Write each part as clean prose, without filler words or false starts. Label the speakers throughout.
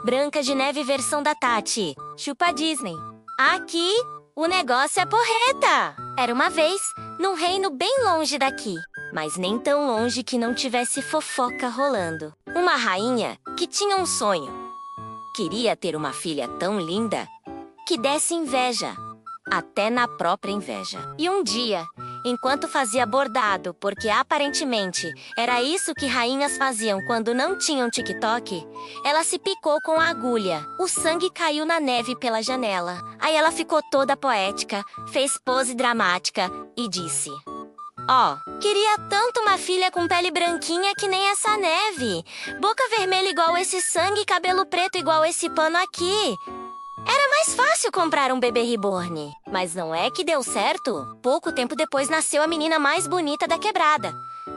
Speaker 1: Branca de Neve versão da Tati. Chupa Disney. Aqui, o negócio é porreta. Era uma vez, num reino bem longe daqui. Mas nem tão longe que não tivesse fofoca rolando. Uma rainha que tinha um sonho. Queria ter uma filha tão linda que desse inveja. Até na própria inveja. E um dia, enquanto fazia bordado, porque aparentemente era isso que rainhas faziam quando não tinham TikTok, ela se picou com a agulha. O sangue caiu na neve pela janela. Aí ela ficou toda poética, fez pose dramática e disse: queria tanto uma filha com pele branquinha que nem essa neve. Boca vermelha igual esse sangue e cabelo preto igual esse pano aqui. Era mais fácil comprar um bebê reborn. Mas não é que deu certo? Pouco tempo depois nasceu a menina mais bonita da quebrada,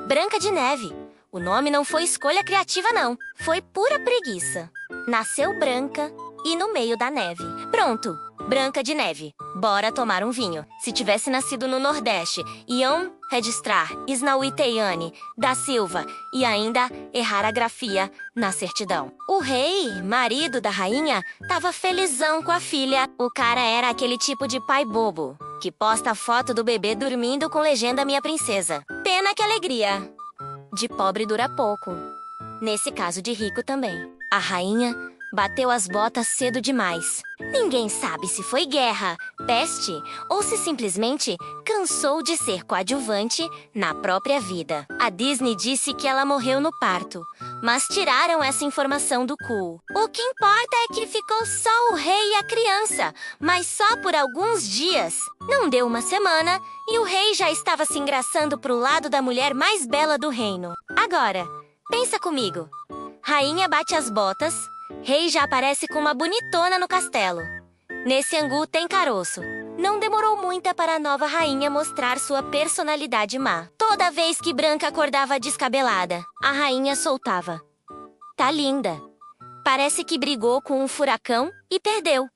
Speaker 1: Branca de Neve. O nome não foi escolha criativa, não. Foi pura preguiça. Nasceu branca e no meio da neve. Pronto, Branca de Neve. Bora tomar um vinho. Se tivesse nascido no Nordeste, iam registrar Isnauiteiane da Silva e ainda errar a grafia na certidão. O rei, marido da rainha, tava felizão com a filha. O cara era aquele tipo de pai bobo, que posta foto do bebê dormindo com legenda Minha Princesa. Pena que alegria de pobre dura pouco. Nesse caso de rico também. A rainha bateu as botas cedo demais. Ninguém sabe se foi guerra, peste ou se simplesmente cansou de ser coadjuvante na própria vida. A Disney disse que ela morreu no parto, mas tiraram essa informação do cu. O que importa é que ficou só o rei e a criança, mas só por alguns dias. Não deu uma semana e o rei já estava se engraçando pro lado da mulher mais bela do reino. Agora, pensa comigo. Rainha bate as botas, rei já aparece com uma bonitona no castelo. Nesse angu tem caroço. Não demorou muito para a nova rainha mostrar sua personalidade má. Toda vez que Branca acordava descabelada, a rainha soltava: "Tá linda." Parece que brigou com um furacão e perdeu.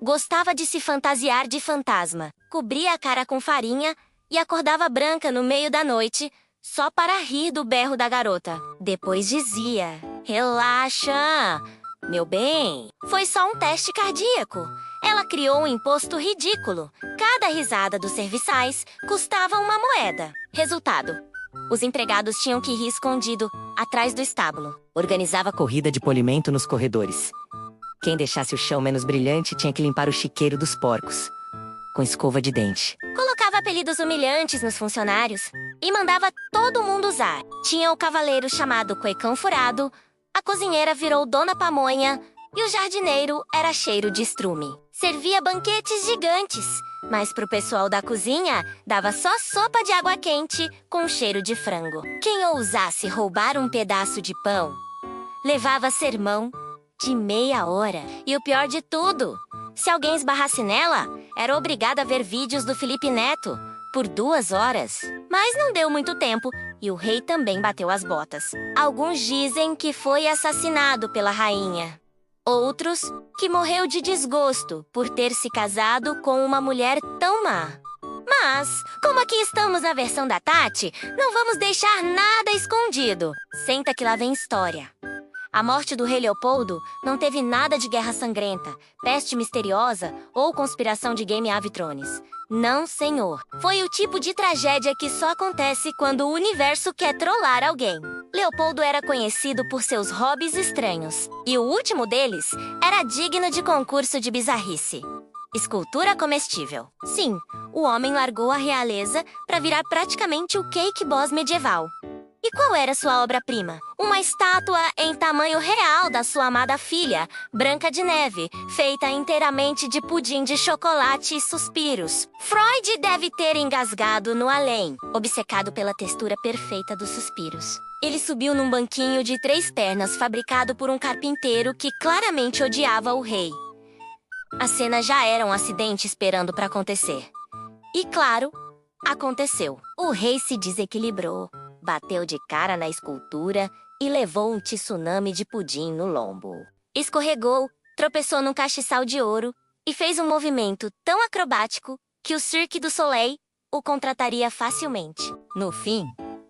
Speaker 1: Gostava de se fantasiar de fantasma. Cobria a cara com farinha e acordava Branca no meio da noite só para rir do berro da garota. Depois dizia: "Relaxa, meu bem, foi só um teste cardíaco." Ela criou um imposto ridículo. Cada risada dos serviçais custava uma moeda. Resultado: os empregados tinham que rir escondido, atrás do estábulo.
Speaker 2: Organizava corrida de polimento nos corredores. Quem deixasse o chão menos brilhante tinha que limpar o chiqueiro dos porcos com escova de dente.
Speaker 1: Colocava apelidos humilhantes nos funcionários e mandava todo mundo usar. Tinha o cavaleiro chamado Cuecão Furado, a cozinheira virou Dona Pamonha e o jardineiro era cheiro de estrume. Servia banquetes gigantes, mas pro pessoal da cozinha dava só sopa de água quente com cheiro de frango. Quem ousasse roubar um pedaço de pão levava sermão de meia hora. E o pior de tudo, se alguém esbarrasse nela, era obrigada a ver vídeos do Felipe Neto por 2 horas. Mas não deu muito tempo e o rei também bateu as botas. Alguns dizem que foi assassinado pela rainha. Outros que morreu de desgosto por ter se casado com uma mulher tão má. Mas, como aqui estamos na versão da Tati, não vamos deixar nada escondido. Senta que lá vem história. A morte do rei Leopoldo não teve nada de guerra sangrenta, peste misteriosa ou conspiração de Game of Thrones. Não, senhor. Foi o tipo de tragédia que só acontece quando o universo quer trollar alguém. Leopoldo era conhecido por seus hobbies estranhos. E o último deles era digno de concurso de bizarrice: escultura comestível. Sim, o homem largou a realeza para virar praticamente o cake boss medieval. E qual era sua obra-prima? Uma estátua em tamanho real da sua amada filha, Branca de Neve, feita inteiramente de pudim de chocolate e suspiros. Freud deve ter engasgado no além, obcecado pela textura perfeita dos suspiros. Ele subiu num banquinho de 3 pernas fabricado por um carpinteiro que claramente odiava o rei. A cena já era um acidente esperando para acontecer. E claro, aconteceu. O rei se desequilibrou, bateu de cara na escultura e levou um tsunami de pudim no lombo. Escorregou, tropeçou num castiçal de ouro e fez um movimento tão acrobático que o Cirque du Soleil o contrataria facilmente. No fim,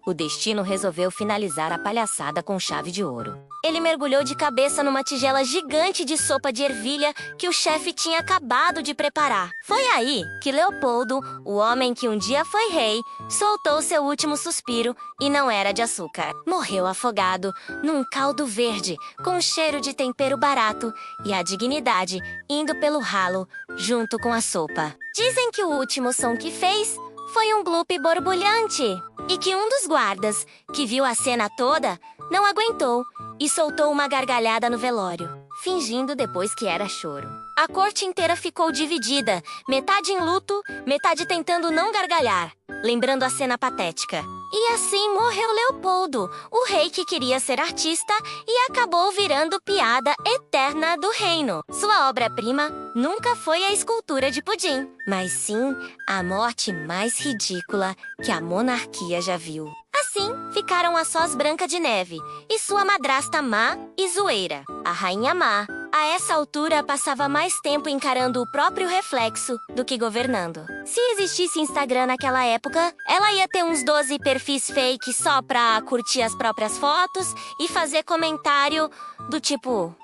Speaker 1: o destino resolveu finalizar a palhaçada com chave de ouro. Ele mergulhou de cabeça numa tigela gigante de sopa de ervilha que o chefe tinha acabado de preparar. Foi aí que Leopoldo, o homem que um dia foi rei, soltou seu último suspiro e não era de açúcar. Morreu afogado num caldo verde com cheiro de tempero barato e a dignidade indo pelo ralo junto com a sopa. Dizem que o último som que fez foi um gloop borbulhante e que um dos guardas, que viu a cena toda, não aguentou e soltou uma gargalhada no velório, fingindo depois que era choro. A corte inteira ficou dividida, metade em luto, metade tentando não gargalhar, lembrando a cena patética. E assim morreu Leopoldo, o rei que queria ser artista e acabou virando piada eterna do reino. Sua obra-prima nunca foi a escultura de pudim, mas sim a morte mais ridícula que a monarquia já viu. Assim, ficaram a sós Branca de Neve e sua madrasta má e zoeira. A rainha má, a essa altura, passava mais tempo encarando o próprio reflexo do que governando. Se existisse Instagram naquela época, ela ia ter uns 12 perfis fake só pra curtir as próprias fotos e fazer comentário do tipo: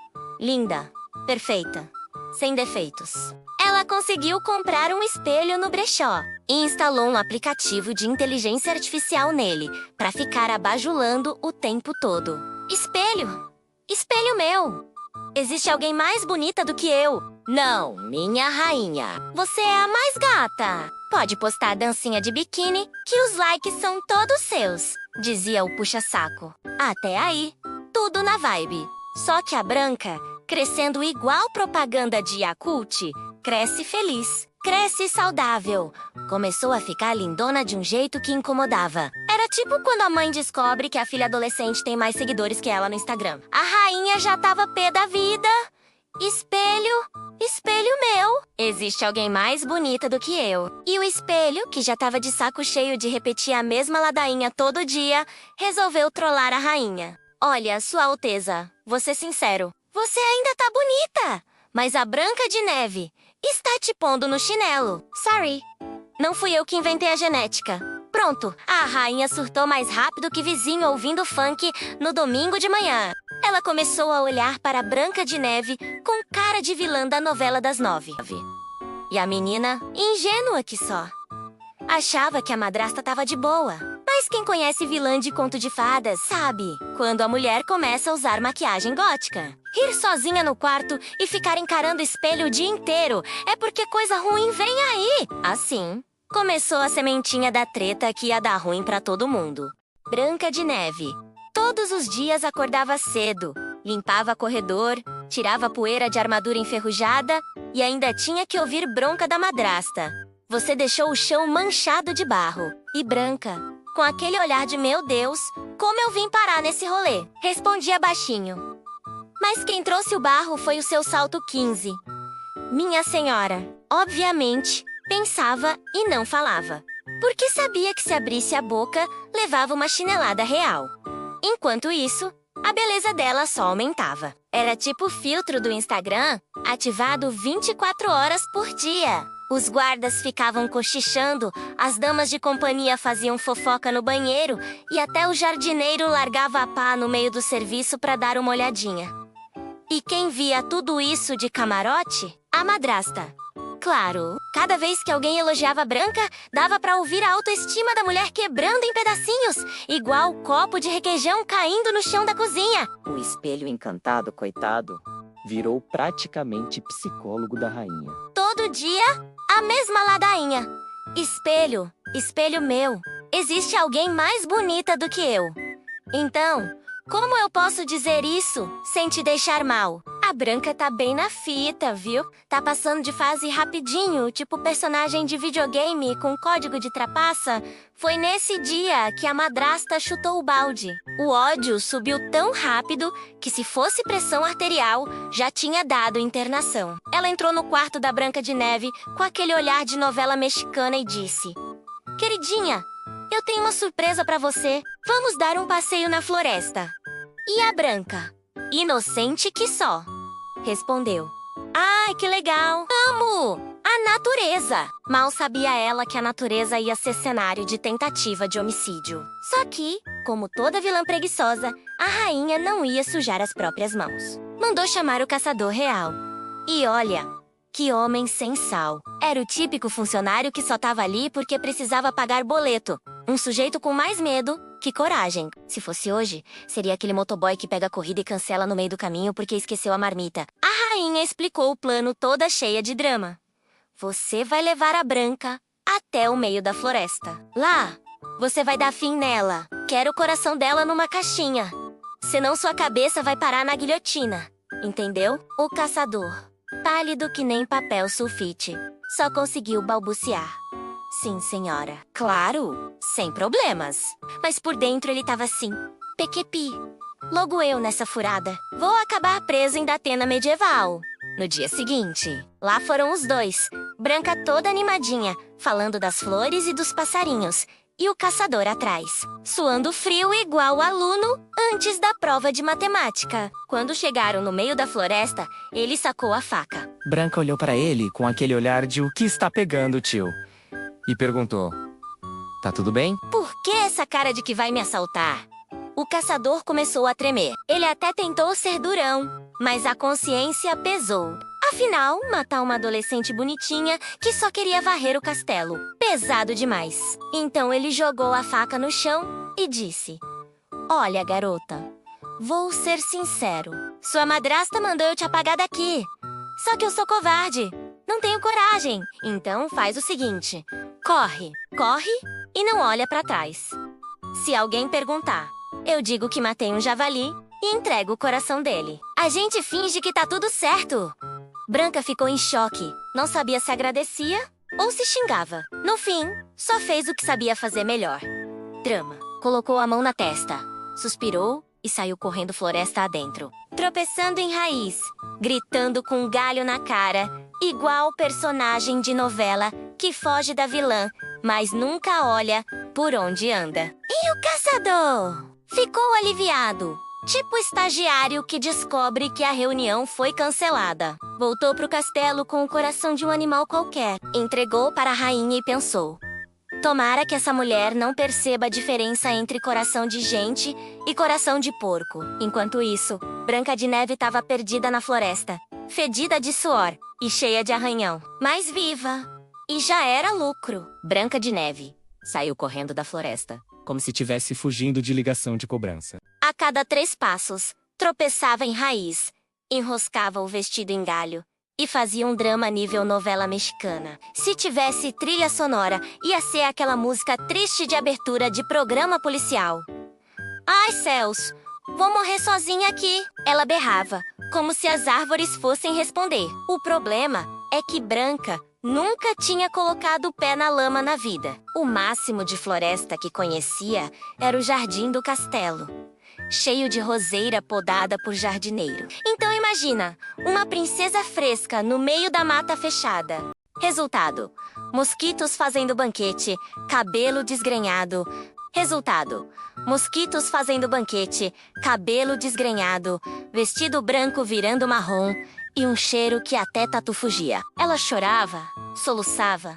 Speaker 1: linda, perfeita, sem defeitos. Ela conseguiu comprar um espelho no brechó e instalou um aplicativo de inteligência artificial nele para ficar abajulando o tempo todo. Espelho! Espelho meu! Existe alguém mais bonita do que eu? Não, minha rainha. Você é a mais gata. Pode postar a dancinha de biquíni que os likes são todos seus, dizia o puxa-saco. Até aí, tudo na vibe. Só que a Branca, crescendo igual propaganda de Yakult, cresce feliz, cresce saudável. Começou a ficar lindona de um jeito que incomodava. Era tipo quando a mãe descobre que a filha adolescente tem mais seguidores que ela no Instagram. A rainha já tava pé da vida. Espelho, espelho meu. Existe alguém mais bonita do que eu. E o espelho, que já tava de saco cheio de repetir a mesma ladainha todo dia, resolveu trollar a rainha. Olha, Sua Alteza, vou ser sincero, você ainda tá bonita, mas a Branca de Neve está te pondo no chinelo. Sorry, não fui eu que inventei a genética. Pronto, a rainha surtou mais rápido que vizinho ouvindo funk no domingo de manhã. Ela começou a olhar para a Branca de Neve com cara de vilã da novela das 9. E a menina, ingênua que só, achava que a madrasta tava de boa. Mas quem conhece vilã de conto de fadas sabe quando a mulher começa a usar maquiagem gótica. Rir sozinha no quarto e ficar encarando o espelho o dia inteiro é porque coisa ruim vem aí. Assim, começou a sementinha da treta que ia dar ruim pra todo mundo. Branca de Neve todos os dias acordava cedo, limpava corredor, tirava poeira de armadura enferrujada e ainda tinha que ouvir bronca da madrasta. Você deixou o chão manchado de barro. E Branca, com aquele olhar de meu Deus, como eu vim parar nesse rolê? Respondia baixinho. Mas quem trouxe o barro foi o seu salto 15. Minha senhora, obviamente, pensava e não falava, porque sabia que se abrisse a boca, levava uma chinelada real. Enquanto isso, a beleza dela só aumentava. Era tipo o filtro do Instagram, ativado 24 horas por dia. Os guardas ficavam cochichando, as damas de companhia faziam fofoca no banheiro e até o jardineiro largava a pá no meio do serviço para dar uma olhadinha. E quem via tudo isso de camarote? A madrasta. Claro, cada vez que alguém elogiava a Branca, dava pra ouvir a autoestima da mulher quebrando em pedacinhos, igual o copo de requeijão caindo no chão da cozinha.
Speaker 2: O espelho encantado, coitado, virou praticamente psicólogo da rainha.
Speaker 1: Todo dia, a mesma ladainha. Espelho, espelho meu, existe alguém mais bonita do que eu. Então, como eu posso dizer isso sem te deixar mal? A Branca tá bem na fita, viu? Tá passando de fase rapidinho, tipo personagem de videogame com código de trapaça. Foi nesse dia que a madrasta chutou o balde. O ódio subiu tão rápido que, se fosse pressão arterial, já tinha dado internação. Ela entrou no quarto da Branca de Neve com aquele olhar de novela mexicana e disse: queridinha, eu tenho uma surpresa pra você. Vamos dar um passeio na floresta. E a Branca, inocente que só, respondeu: ai, que legal! Amo! A natureza! Mal sabia ela que a natureza ia ser cenário de tentativa de homicídio. Só que, como toda vilã preguiçosa, a rainha não ia sujar as próprias mãos. Mandou chamar o caçador real. E olha, que homem sem sal. Era o típico funcionário que só tava ali porque precisava pagar boleto. Um sujeito com mais medo que coragem. Se fosse hoje, seria aquele motoboy que pega a corrida e cancela no meio do caminho porque esqueceu a marmita. A rainha explicou o plano toda cheia de drama. Você vai levar a Branca até o meio da floresta. Lá, você vai dar fim nela. Quero o coração dela numa caixinha. Senão sua cabeça vai parar na guilhotina. Entendeu? O caçador, pálido que nem papel sulfite, só conseguiu balbuciar. Sim, senhora. Claro, sem problemas. Mas por dentro ele tava assim. Pequepi. Logo eu nessa furada. Vou acabar preso em Datena medieval. No dia seguinte, lá foram os dois. Branca toda animadinha, falando das flores e dos passarinhos. E o caçador atrás, suando frio igual aluno antes da prova de matemática. Quando chegaram no meio da floresta, ele sacou a faca.
Speaker 3: Branca olhou para ele com aquele olhar de o que está pegando, tio? E perguntou: tá tudo bem?
Speaker 1: Por que essa cara de que vai me assaltar? O caçador começou a tremer. Ele até tentou ser durão, mas a consciência pesou. Afinal, matar uma adolescente bonitinha que só queria varrer o castelo. Pesado demais. Então ele jogou a faca no chão e disse: Olha, garota, vou ser sincero. Sua madrasta mandou eu te apagar daqui. Só que eu sou covarde. Não tenho coragem. Então faz o seguinte: corre, corre e não olha pra trás. Se alguém perguntar, eu digo que matei um javali e entrego o coração dele. A gente finge que tá tudo certo. Branca ficou em choque. Não sabia se agradecia ou se xingava. No fim, só fez o que sabia fazer melhor. Drama. Colocou a mão na testa, suspirou e saiu correndo floresta adentro. Tropeçando em raiz, gritando com um galho na cara, igual personagem de novela que foge da vilã, mas nunca olha por onde anda. E o caçador? Ficou aliviado. Tipo estagiário que descobre que a reunião foi cancelada. Voltou pro castelo com o coração de um animal qualquer. Entregou para a rainha e pensou: tomara que essa mulher não perceba a diferença entre coração de gente e coração de porco. Enquanto isso, Branca de Neve estava perdida na floresta, fedida de suor e cheia de arranhão, mas viva. E já era lucro. Branca de Neve saiu correndo da floresta,
Speaker 3: Como se tivesse fugindo de ligação de cobrança.
Speaker 1: a cada 3 passos, tropeçava em raiz, enroscava o vestido em galho e fazia um drama nível novela mexicana. Se tivesse trilha sonora, ia ser aquela música triste de abertura de programa policial. Ai, céus, vou morrer sozinha aqui, ela berrava, como se as árvores fossem responder. O problema é que Branca nunca tinha colocado o pé na lama na vida. O máximo de floresta que conhecia era o jardim do castelo, cheio de roseira podada por jardineiro. Então imagina, uma princesa fresca no meio da mata fechada. Resultado: mosquitos fazendo banquete, cabelo desgrenhado. Resultado: mosquitos fazendo banquete, cabelo desgrenhado, vestido branco virando marrom e um cheiro que até tatu fugia. Ela chorava, soluçava,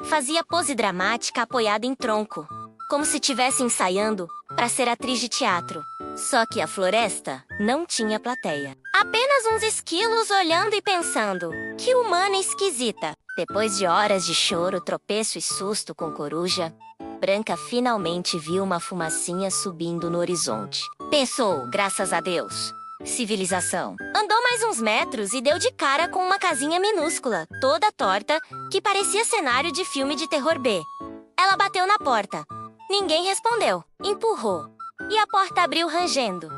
Speaker 1: fazia pose dramática apoiada em tronco, como se estivesse ensaiando para ser atriz de teatro. Só que a floresta não tinha plateia. Apenas uns esquilos olhando e pensando: que humana esquisita. Depois de horas de choro, tropeço e susto com coruja, Branca finalmente viu uma fumacinha subindo no horizonte. Pensou, graças a Deus, civilização. Andou mais uns metros e deu de cara com uma casinha minúscula, toda torta, que parecia cenário de filme de terror B. Ela bateu na porta. Ninguém respondeu. Empurrou. E a porta abriu rangendo,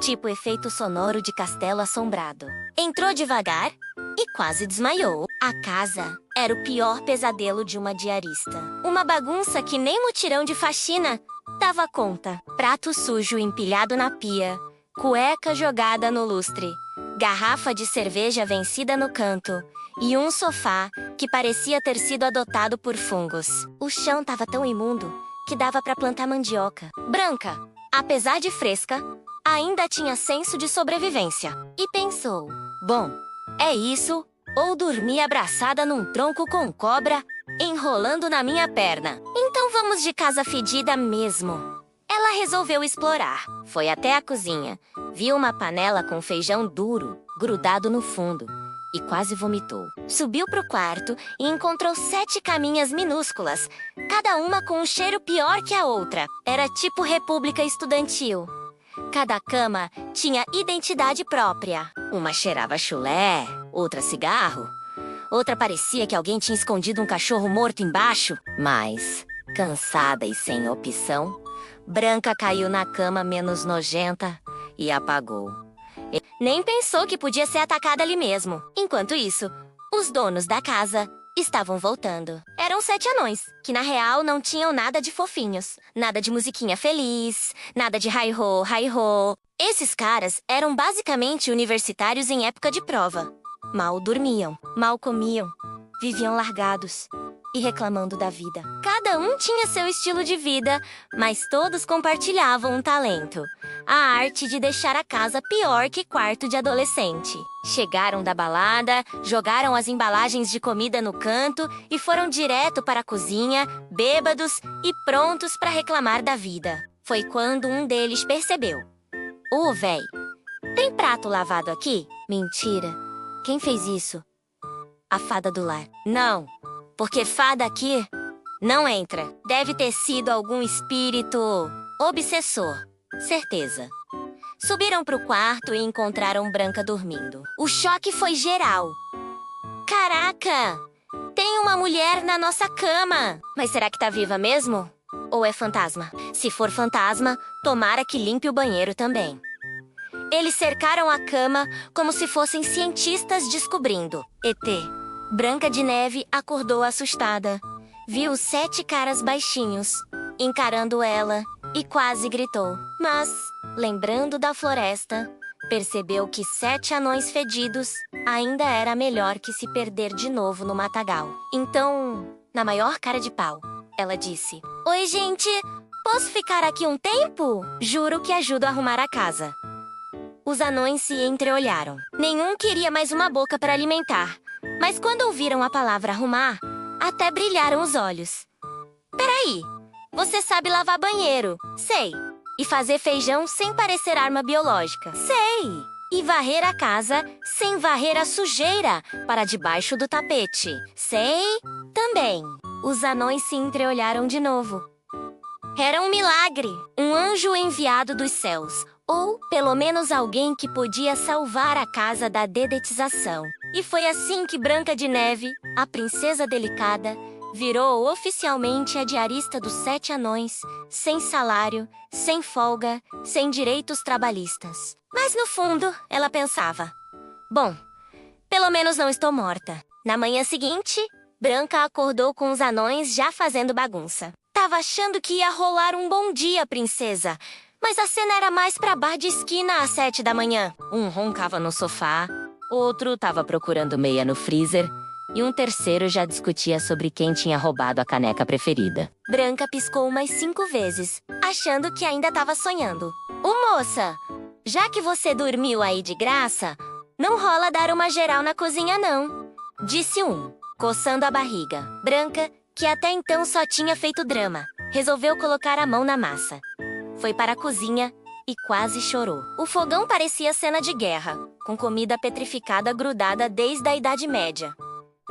Speaker 1: tipo efeito sonoro de castelo assombrado. Entrou devagar e quase desmaiou. A casa era o pior pesadelo de uma diarista. Uma bagunça que nem mutirão de faxina dava conta. Prato sujo empilhado na pia, cueca jogada no lustre, garrafa de cerveja vencida no canto e um sofá que parecia ter sido adotado por fungos. O chão tava tão imundo que dava pra plantar mandioca. Branca, apesar de fresca, ainda tinha senso de sobrevivência. E pensou: bom, é isso, ou dormir abraçada num tronco com cobra, enrolando na minha perna. Então vamos de casa fedida mesmo. Ela resolveu explorar. Foi até a cozinha. Viu uma panela com feijão duro, grudado no fundo, e quase vomitou. Subiu pro quarto e encontrou 7 caminhas minúsculas, cada uma com um cheiro pior que a outra. Era tipo república estudantil. Cada cama tinha identidade própria. Uma cheirava chulé, outra cigarro. Outra parecia que alguém tinha escondido um cachorro morto embaixo. Mas, cansada e sem opção, Branca caiu na cama menos nojenta e apagou. Nem pensou que podia ser atacada ali mesmo. Enquanto isso, os donos da casa estavam voltando. Eram 7 anões, que na real não tinham nada de fofinhos. Nada de musiquinha feliz, nada de hi-ho, hi-ho. Esses caras eram basicamente universitários em época de prova. Mal dormiam, mal comiam, viviam largados e reclamando da vida. Cada um tinha seu estilo de vida, mas todos compartilhavam um talento: a arte de deixar a casa pior que quarto de adolescente. Chegaram da balada, jogaram as embalagens de comida no canto e foram direto para a cozinha, bêbados e prontos para reclamar da vida. Foi quando um deles percebeu: "Ô, véi, tem prato lavado aqui?" "Mentira. Quem fez isso?" "A fada do lar." "Não, porque fada aqui não entra. Deve ter sido algum espírito obsessor. Certeza." Subiram pro quarto e encontraram Branca dormindo. O choque foi geral. "Caraca! Tem uma mulher na nossa cama! Mas será que tá viva mesmo? Ou é fantasma? Se for fantasma, tomara que limpe o banheiro também." Eles cercaram a cama como se fossem cientistas descobrindo. ET. Branca de Neve acordou assustada. Viu 7 caras baixinhos encarando ela e quase gritou. Mas, lembrando da floresta, percebeu que 7 anões fedidos ainda era melhor que se perder de novo no matagal. Então, na maior cara de pau, ela disse: "Oi, gente! Posso ficar aqui um tempo? Juro que ajudo a arrumar a casa." Os anões se entreolharam. Nenhum queria mais uma boca para alimentar, mas quando ouviram a palavra arrumar, até brilharam os olhos. "Peraí, você sabe lavar banheiro?" "Sei." "E fazer feijão sem parecer arma biológica?" "Sei." "E varrer a casa sem varrer a sujeira para debaixo do tapete?" "Sei." "Também." Os anões se entreolharam de novo. Era um milagre, um anjo enviado dos céus, ou pelo menos alguém que podia salvar a casa da dedetização. E foi assim que Branca de Neve, a princesa delicada, virou oficialmente a diarista dos 7 anões, sem salário, sem folga, sem direitos trabalhistas. Mas no fundo, ela pensava: "Bom, pelo menos não estou morta." Na manhã seguinte, Branca acordou com os anões já fazendo bagunça. Tava achando que ia rolar um bom dia, princesa. Mas a cena era mais pra bar de esquina às 7 da manhã. Um roncava no sofá, outro tava procurando meia no freezer, e um terceiro já discutia sobre quem tinha roubado a caneca preferida. Branca piscou umas 5 vezes, achando que ainda tava sonhando. "Ô, moça, já que você dormiu aí de graça, não rola dar uma geral na cozinha, não", disse um, coçando a barriga. Branca, que até então só tinha feito drama, resolveu colocar a mão na massa. Foi para a cozinha e quase chorou. O fogão parecia cena de guerra, com comida petrificada grudada desde a Idade Média.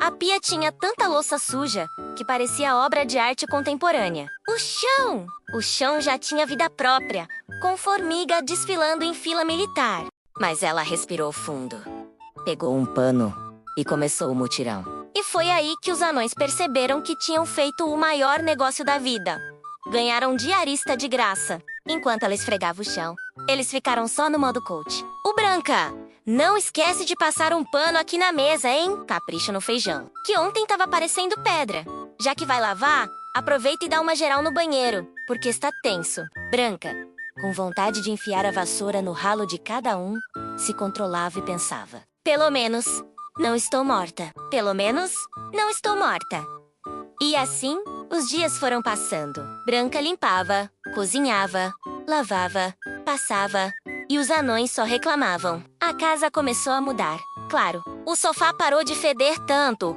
Speaker 1: A pia tinha tanta louça suja que parecia obra de arte contemporânea. O chão já tinha vida própria, com formiga desfilando em fila militar. Mas ela respirou fundo, pegou um pano e começou o mutirão. E foi aí que os anões perceberam que tinham feito o maior negócio da vida. Ganharam diarista de graça. Enquanto ela esfregava o chão, eles ficaram só no modo coach. "O Branca, não esquece de passar um pano aqui na mesa, hein? Capricha no feijão, que ontem tava parecendo pedra. Já que vai lavar, aproveita e dá uma geral no banheiro, porque está tenso." Branca, com vontade de enfiar a vassoura no ralo de cada um, se controlava e pensava: "Pelo menos não estou morta. Pelo menos não estou morta." E assim, os dias foram passando. Branca limpava, cozinhava, lavava, passava, e os anões só reclamavam. A casa começou a mudar. claro. O sofá parou de feder tanto.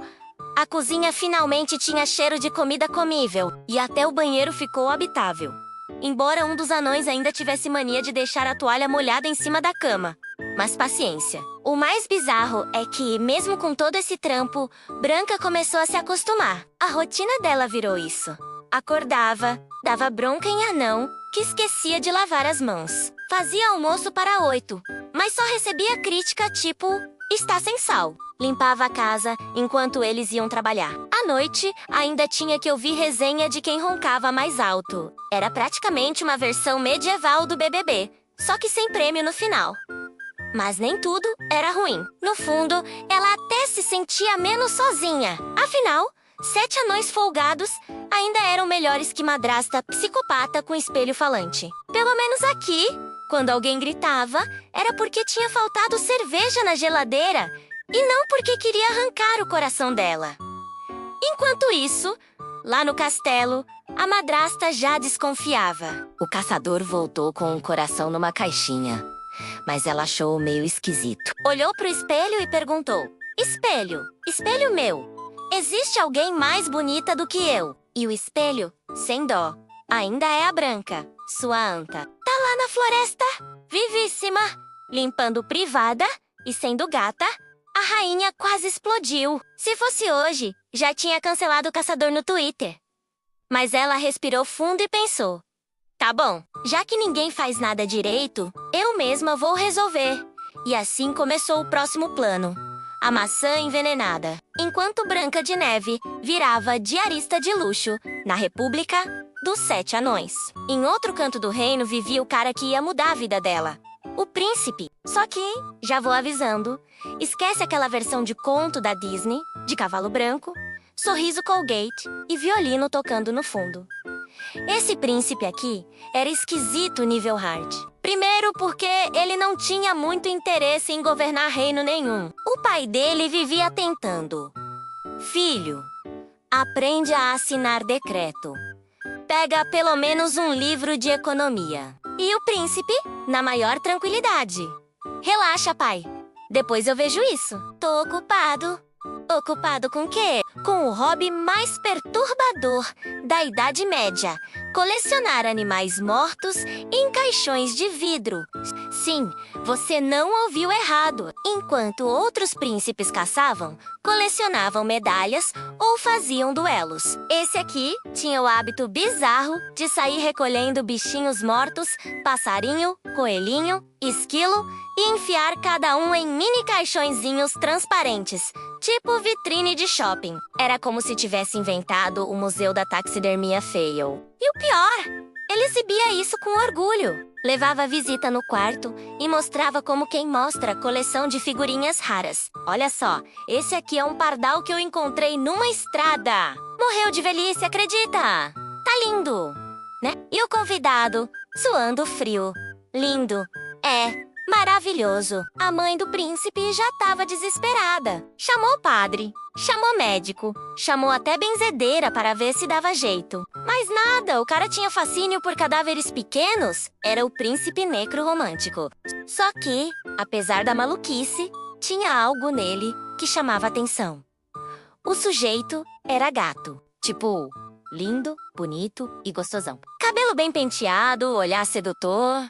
Speaker 1: A cozinha finalmente tinha cheiro de comida comível. E até o banheiro ficou habitável. Embora um dos anões ainda tivesse mania de deixar a toalha molhada em cima da cama. Mas paciência. O mais bizarro é que, mesmo com todo esse trampo, Branca começou a se acostumar. A rotina dela virou isso. Acordava, dava bronca em anão, que esquecia de lavar as mãos. Fazia almoço para 8, mas só recebia crítica tipo, está sem sal. Limpava a casa enquanto eles iam trabalhar. À noite, ainda tinha que ouvir resenha de quem roncava mais alto. Era praticamente uma versão medieval do BBB, só que sem prêmio no final. Mas nem tudo era ruim. No fundo, ela até se sentia menos sozinha. Afinal, 7 anões folgados ainda eram melhores que madrasta psicopata com espelho falante. Pelo menos aqui, quando alguém gritava, era porque tinha faltado cerveja na geladeira e não porque queria arrancar o coração dela. Enquanto isso, lá no castelo, a madrasta já desconfiava. O caçador voltou com um coração numa caixinha, mas ela achou meio esquisito. Olhou pro espelho e perguntou: Espelho, espelho meu, existe alguém mais bonita do que eu? E o espelho, sem dó, ainda é a Branca, sua anta. Tá lá na floresta, vivíssima, limpando privada e sendo gata. A rainha quase explodiu. Se fosse hoje, já tinha cancelado o caçador no Twitter. Mas ela respirou fundo e pensou: tá bom, já que ninguém faz nada direito, eu mesma vou resolver. E assim começou o próximo plano. A maçã envenenada. Enquanto Branca de Neve virava diarista de luxo na República dos 7 Anões. Em outro canto do reino vivia o cara que ia mudar a vida dela. O príncipe. Só que, já vou avisando, esquece aquela versão de conto da Disney, de cavalo branco, sorriso Colgate e violino tocando no fundo. Esse príncipe aqui era esquisito nível hard. Primeiro porque ele não tinha muito interesse em governar reino nenhum. O pai dele vivia tentando. Filho, aprende a assinar decreto. Pega pelo menos um livro de economia. E o príncipe, na maior tranquilidade. Relaxa, pai. Depois eu vejo isso. Tô ocupado. Ocupado com o quê? Com o hobby mais perturbador da Idade Média. Colecionar animais mortos em caixões de vidro. Sim, você não ouviu errado. Enquanto outros príncipes caçavam, colecionavam medalhas ou faziam duelos. Esse aqui tinha o hábito bizarro de sair recolhendo bichinhos mortos, passarinho, coelhinho, esquilo e enfiar cada um em mini caixõezinhos transparentes, tipo vitrine de shopping. Era como se tivesse inventado o Museu da Taxidermia Fail. E o pior, ele exibia isso com orgulho. Levava a visita no quarto e mostrava como quem mostra coleção de figurinhas raras. Olha só, esse aqui é um pardal que eu encontrei numa estrada. Morreu de velhice, acredita? Tá lindo, né? E o convidado, suando frio. Lindo. Maravilhoso. A mãe do príncipe já estava desesperada. Chamou o padre, chamou médico, chamou até benzedeira para ver se dava jeito. Mas nada, o cara tinha fascínio por cadáveres pequenos. Era o príncipe necro-romântico. Só que, apesar da maluquice, tinha algo nele que chamava atenção. O sujeito era gato. Tipo, lindo, bonito e gostosão. Cabelo bem penteado, olhar sedutor,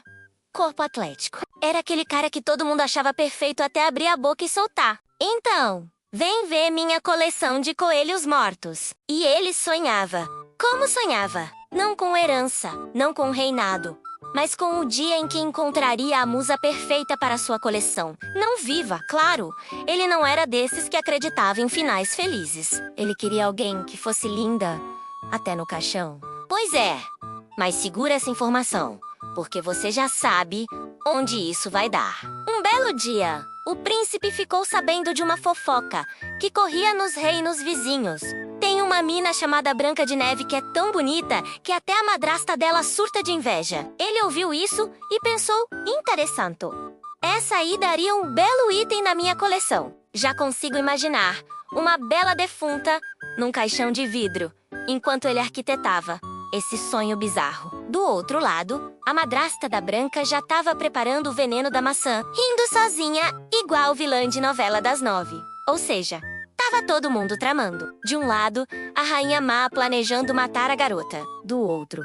Speaker 1: corpo atlético. Era aquele cara que todo mundo achava perfeito até abrir a boca e soltar. Então, vem ver minha coleção de coelhos mortos. E ele sonhava. Como sonhava? Não com herança, não com reinado, mas com o dia em que encontraria a musa perfeita para sua coleção. Não viva, claro. Ele não era desses que acreditava em finais felizes. Ele queria alguém que fosse linda, até no caixão. Pois é, mas segura essa informação, porque você já sabe onde isso vai dar. Um belo dia, o príncipe ficou sabendo de uma fofoca que corria nos reinos vizinhos. Tem uma mina chamada Branca de Neve que é tão bonita que até a madrasta dela surta de inveja. Ele ouviu isso e pensou, interessante. Essa aí daria um belo item na minha coleção. Já consigo imaginar uma bela defunta num caixão de vidro, enquanto ele arquitetava. esse sonho bizarro. Do outro lado, a madrasta da Branca já estava preparando o veneno da maçã, rindo sozinha, igual vilã de novela das 9. Ou seja, tava todo mundo tramando. De um lado, a rainha má planejando matar a garota. Do outro,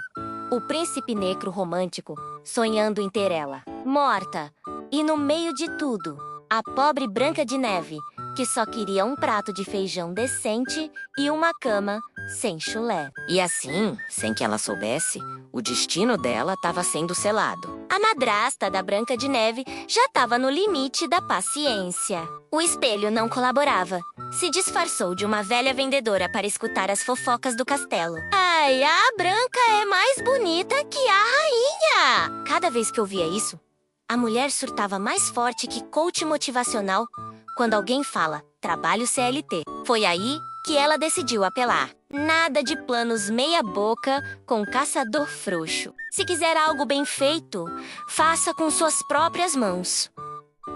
Speaker 1: o príncipe negro romântico sonhando em ter ela morta. E no meio de tudo, a pobre Branca de Neve, que só queria um prato de feijão decente e uma cama sem chulé.
Speaker 2: E assim, sem que ela soubesse, o destino dela estava sendo selado.
Speaker 1: A madrasta da Branca de Neve já estava no limite da paciência. O espelho não colaborava. Se disfarçou de uma velha vendedora para escutar as fofocas do castelo. Ai, a Branca é mais bonita que a rainha! Cada vez que eu via isso, a mulher surtava mais forte que coach motivacional quando alguém fala trabalho CLT. Foi aí que ela decidiu apelar. Nada de planos meia-boca com caçador frouxo. Se quiser algo bem feito, faça com suas próprias mãos.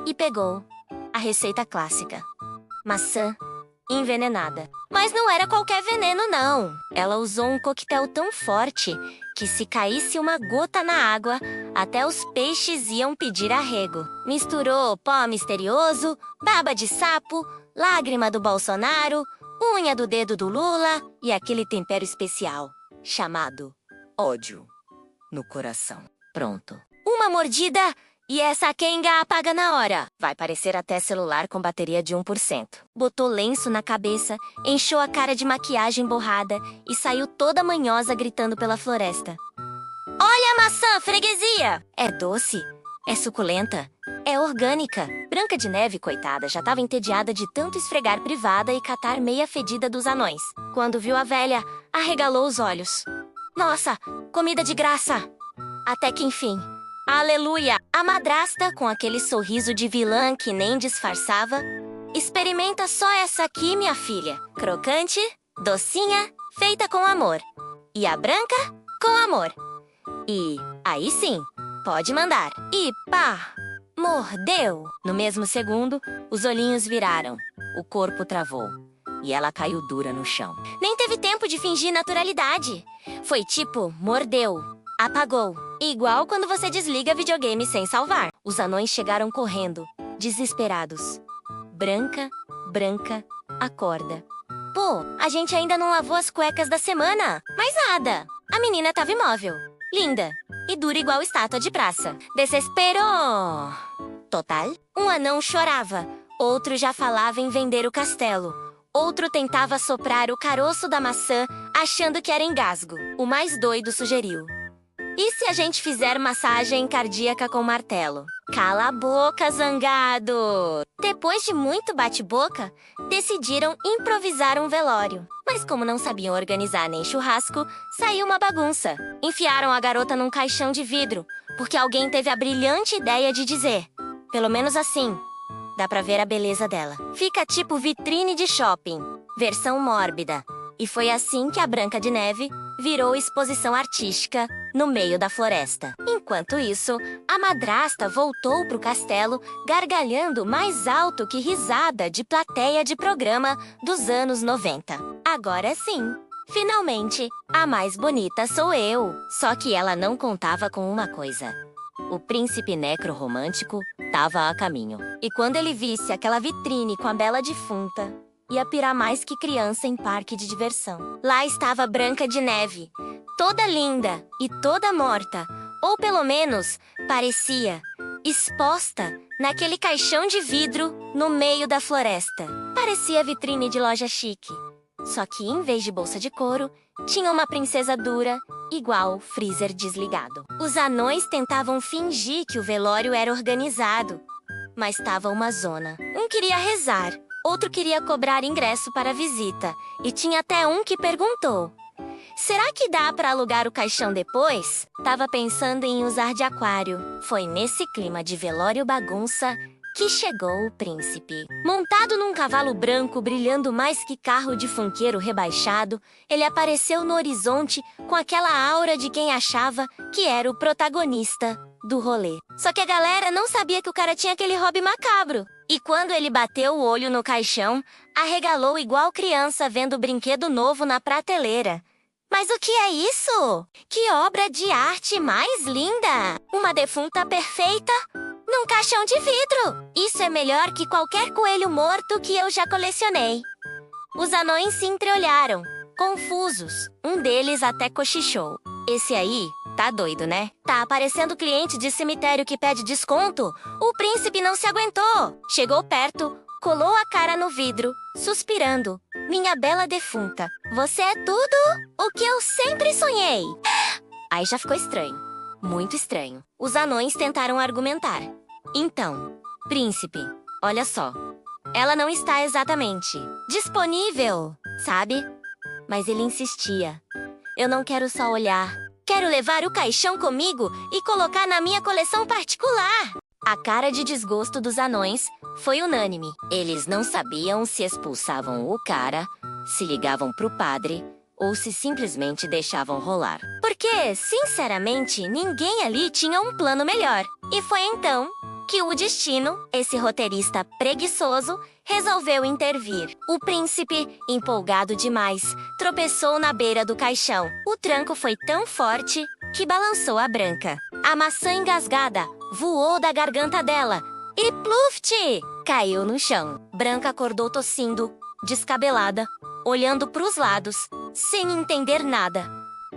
Speaker 1: E pegou a receita clássica: maçã envenenada. Mas não era qualquer veneno, não. Ela usou um coquetel tão forte que se caísse uma gota na água, até os peixes iam pedir arrego. Misturou pó misterioso, baba de sapo, lágrima do Bolsonaro, unha do dedo do Lula e aquele tempero especial, chamado
Speaker 2: Ódio no coração. Pronto.
Speaker 1: uma mordida e essa quenga apaga na hora. Vai parecer até celular com bateria de 1%. Botou lenço na cabeça, encheu a cara de maquiagem borrada e saiu toda manhosa gritando pela floresta. Olha a maçã, freguesia! É doce, é suculenta, é orgânica. Branca de Neve, coitada, já estava entediada de tanto esfregar privada e catar meia fedida dos anões. Quando viu a velha, arregalou os olhos. Nossa, comida de graça! Até que enfim... Aleluia! A madrasta, com aquele sorriso de vilã que nem disfarçava. Experimenta só essa aqui, minha filha. Crocante, docinha, feita com amor. E a branca, com amor. E, aí sim, pode mandar. E pá! Mordeu! No mesmo segundo, os olhinhos viraram. O corpo travou. E ela caiu dura no chão. Nem teve tempo de fingir naturalidade. Foi tipo, mordeu. Apagou. Igual quando você desliga videogame sem salvar. Os anões chegaram correndo, desesperados. Branca, Branca, acorda. Pô, a gente ainda não lavou as cuecas da semana. Mas nada. A menina tava imóvel. Linda. E dura igual estátua de praça. Desespero! Total. Um anão chorava. Outro já falava em vender o castelo. Outro tentava soprar o caroço da maçã, achando que era engasgo. O mais doido sugeriu: e se a gente fizer massagem cardíaca com martelo? Cala a boca, zangado! Depois de muito bate-boca, decidiram improvisar um velório. Mas como não sabiam organizar nem churrasco, saiu uma bagunça. Enfiaram a garota num caixão de vidro, porque alguém teve a brilhante ideia de dizer: pelo menos assim, dá pra ver a beleza dela. Fica tipo vitrine de shopping, versão mórbida. E foi assim que a Branca de Neve virou exposição artística no meio da floresta. Enquanto isso, a madrasta voltou pro castelo, gargalhando mais alto que risada de plateia de programa dos anos 90. Agora sim, finalmente, a mais bonita sou eu. Só que ela não contava com uma coisa: o príncipe necro-romântico estava a caminho. E quando ele visse aquela vitrine com a bela defunta, ia pirar mais que criança em parque de diversão. Lá estava Branca de Neve, toda linda e toda morta, ou pelo menos parecia, exposta naquele caixão de vidro no meio da floresta. Parecia vitrine de loja chique. Só que em vez de bolsa de couro, tinha uma princesa dura, igual freezer desligado. Os anões tentavam fingir que o velório era organizado, mas estava uma zona. Um queria rezar, outro queria cobrar ingresso para a visita. E tinha até um que perguntou: será que dá para alugar o caixão depois? Tava pensando em usar de aquário. Foi nesse clima de velório bagunça que chegou o príncipe. Montado num cavalo branco brilhando mais que carro de funkeiro rebaixado, ele apareceu no horizonte com aquela aura de quem achava que era o protagonista do rolê. Só que a galera não sabia que o cara tinha aquele hobby macabro. E quando ele bateu o olho no caixão, arregalou igual criança vendo brinquedo novo na prateleira. Mas o que é isso? Que obra de arte mais linda! Uma defunta perfeita num caixão de vidro! Isso é melhor que qualquer coelho morto que eu já colecionei. Os anões se entreolharam, confusos. Um deles até cochichou. Esse aí tá doido, né? Tá aparecendo cliente de cemitério que pede desconto? O príncipe não se aguentou. Chegou perto, colou a cara no vidro, suspirando. Minha bela defunta, você é tudo o que eu sempre sonhei. Aí já ficou estranho. Muito estranho. Os anões tentaram argumentar. Então, príncipe, olha só. Ela não está exatamente disponível, sabe? Mas ele insistia. Eu não quero só olhar. Quero levar o caixão comigo e colocar na minha coleção particular. A cara de desgosto dos anões foi unânime. Eles não sabiam se expulsavam o cara, se ligavam pro padre ou se simplesmente deixavam rolar. Porque, sinceramente, ninguém ali tinha um plano melhor. E foi então que o destino, esse roteirista preguiçoso, resolveu intervir. O príncipe, empolgado demais, tropeçou na beira do caixão. O tranco foi tão forte que balançou a Branca. A maçã engasgada voou da garganta dela e pluft! Caiu no chão. Branca acordou tossindo, descabelada, olhando pros lados, sem entender nada.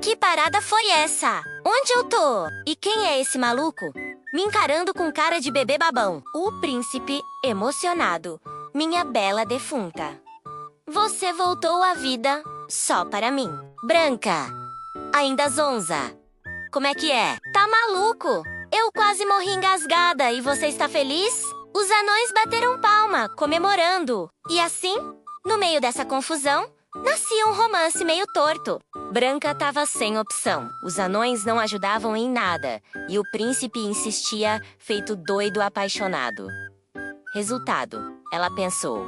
Speaker 1: Que parada foi essa? Onde eu tô? E quem é esse maluco? Me encarando com cara de bebê babão. O príncipe, emocionado. Minha bela defunta. Você voltou à vida só para mim. Branca, ainda zonza. Como é que é? Tá maluco? Eu quase morri engasgada e você está feliz? Os anões bateram palma, comemorando. E assim, no meio dessa confusão, nascia um romance meio torto. Branca estava sem opção. Os anões não ajudavam em nada. E o príncipe insistia, feito doido apaixonado. Resultado, ela pensou.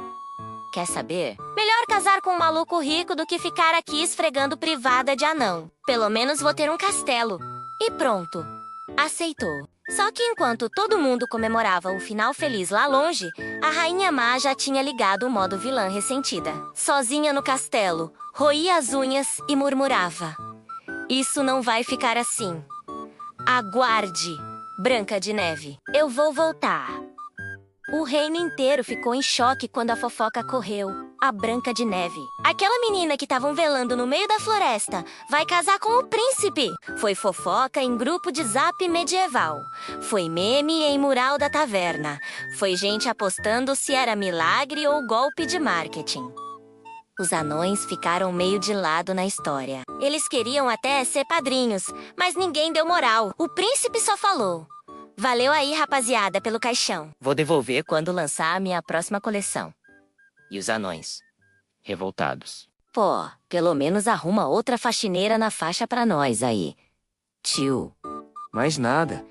Speaker 1: Quer saber? Melhor casar com um maluco rico do que ficar aqui esfregando privada de anão. Pelo menos vou ter um castelo. E pronto. Aceitou. Só que enquanto todo mundo comemorava o final feliz lá longe, a Rainha Má já tinha ligado o modo vilã ressentida. Sozinha no castelo, roía as unhas e murmurava. Isso não vai ficar assim. Aguarde, Branca de Neve. Eu vou voltar. O reino inteiro ficou em choque quando a fofoca correu. A Branca de Neve. Aquela menina que estavam velando no meio da floresta vai casar com o príncipe. Foi fofoca em grupo de zap medieval. Foi meme em mural da taverna. Foi gente apostando se era milagre ou golpe de marketing. Os anões ficaram meio de lado na história. Eles queriam até ser padrinhos, mas ninguém deu moral. O príncipe só falou. Valeu aí, rapaziada, pelo caixão.
Speaker 2: Vou devolver quando lançar a minha próxima coleção. E os anões? Revoltados. Pô, pelo menos arruma outra faxineira na faixa pra nós aí. Tio.
Speaker 3: Mais nada.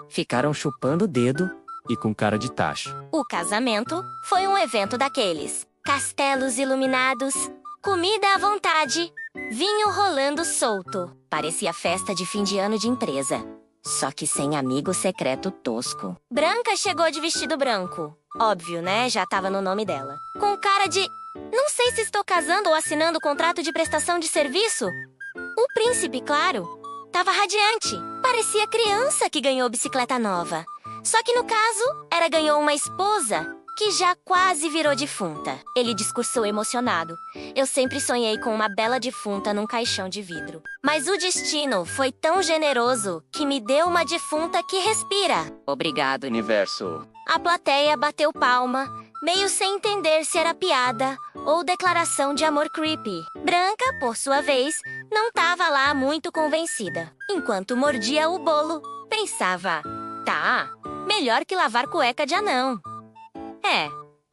Speaker 2: Ficaram chupando o dedo.
Speaker 3: E com cara de tacho.
Speaker 1: O casamento foi um evento daqueles. Castelos iluminados, comida à vontade, vinho rolando solto. Parecia festa de fim de ano de empresa. Só que sem amigo secreto tosco. Branca chegou de vestido branco. Óbvio, né? Já tava no nome dela. Com cara de... Não sei se estou casando ou assinando contrato de prestação de serviço. O príncipe, claro, tava radiante. Parecia criança que ganhou bicicleta nova. Só que no caso, ganhou uma esposa que já quase virou defunta. Ele discursou emocionado. Eu sempre sonhei com uma bela defunta num caixão de vidro. Mas o destino foi tão generoso que me deu uma defunta que respira.
Speaker 2: Obrigado, universo.
Speaker 1: A plateia bateu palma, meio sem entender se era piada ou declaração de amor creepy. Branca, por sua vez, não tava lá muito convencida. Enquanto mordia o bolo, pensava... Tá, melhor que lavar cueca de anão.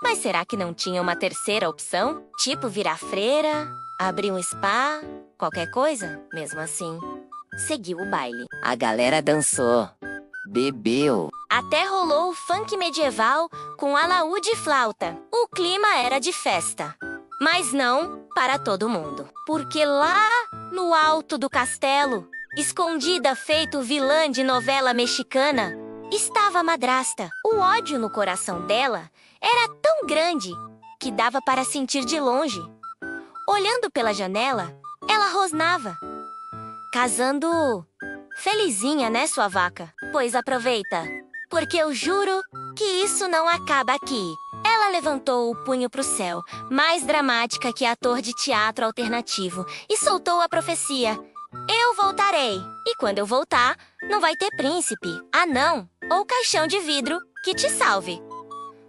Speaker 1: Mas será que não tinha uma terceira opção? Tipo virar freira, abrir um spa, qualquer coisa? Mesmo assim, seguiu o baile.
Speaker 2: A galera dançou. Bebeu.
Speaker 1: Até rolou o funk medieval com alaúde e flauta. O clima era de festa. Mas não para todo mundo. Porque lá no alto do castelo, escondida feito vilã de novela mexicana, estava a madrasta. O ódio no coração dela era tão grande que dava para sentir de longe. Olhando pela janela, ela rosnava. casando felizinha, né, sua vaca? Pois aproveita, porque eu juro que isso não acaba aqui. Ela levantou o punho pro céu, mais dramática que ator de teatro alternativo, e soltou a profecia. Eu voltarei. E quando eu voltar, não vai ter príncipe, anão ou caixão de vidro que te salve.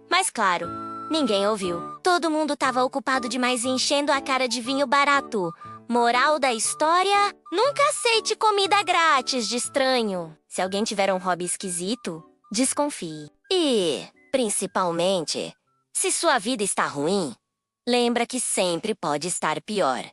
Speaker 1: Mas claro, ninguém ouviu. Todo mundo estava ocupado demais enchendo a cara de vinho barato. Moral da história: nunca aceite comida grátis de estranho. Se alguém tiver um hobby esquisito, desconfie. E, principalmente, se sua vida está ruim, lembra que sempre pode estar pior.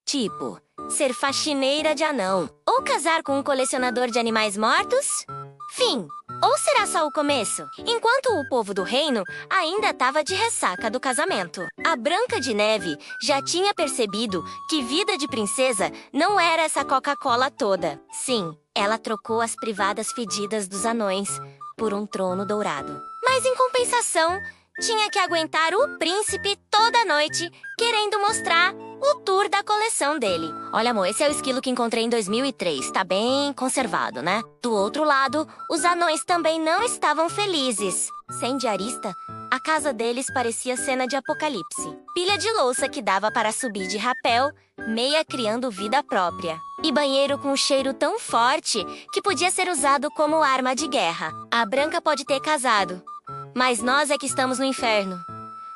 Speaker 1: Tipo, ser faxineira de anão ou casar com um colecionador de animais mortos? Fim. Ou será só o começo? Enquanto o povo do reino ainda estava de ressaca do casamento. A Branca de Neve já tinha percebido que vida de princesa não era essa Coca-Cola toda. Sim, ela trocou as privadas fedidas dos anões por um trono dourado. Mas em compensação, tinha que aguentar o príncipe toda noite querendo mostrar o tour da coleção dele. Olha, amor, esse é o esquilo que encontrei em 2003. Tá bem conservado, né? Do outro lado, os anões também não estavam felizes. Sem diarista, a casa deles parecia cena de apocalipse. Pilha de louça que dava para subir de rapel, meia criando vida própria. E banheiro com cheiro tão forte que podia ser usado como arma de guerra. A Branca pode ter casado, mas nós é que estamos no inferno.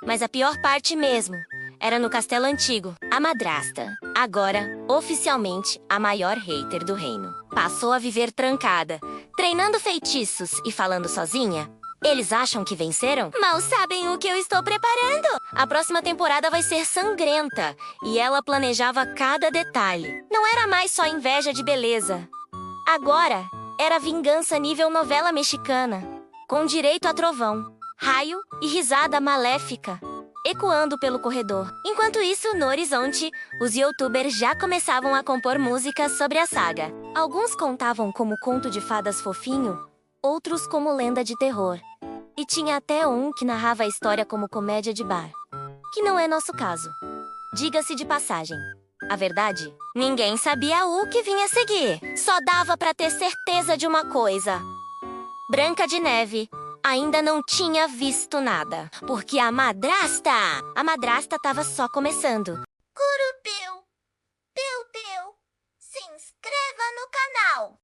Speaker 1: Mas a pior parte mesmo era no Castelo Antigo. A madrasta, agora, oficialmente, a maior hater do reino, passou a viver trancada, treinando feitiços e falando sozinha. Eles acham que venceram? Mal sabem o que eu estou preparando! A próxima temporada vai ser sangrenta, e ela planejava cada detalhe. Não era mais só inveja de beleza. Agora, era vingança nível novela mexicana, com direito a trovão, raio e risada maléfica ecoando pelo corredor. Enquanto isso, no horizonte, os youtubers já começavam a compor músicas sobre a saga. Alguns contavam como conto de fadas fofinho, outros como lenda de terror. E tinha até um que narrava a história como comédia de bar. Que não é nosso caso. Diga-se de passagem. A verdade, ninguém sabia o que vinha a seguir. Só dava pra ter certeza de uma coisa. Branca de Neve ainda não tinha visto nada, porque a madrasta estava só começando.
Speaker 4: Curupeu, Peu-Peu, se inscreva no canal.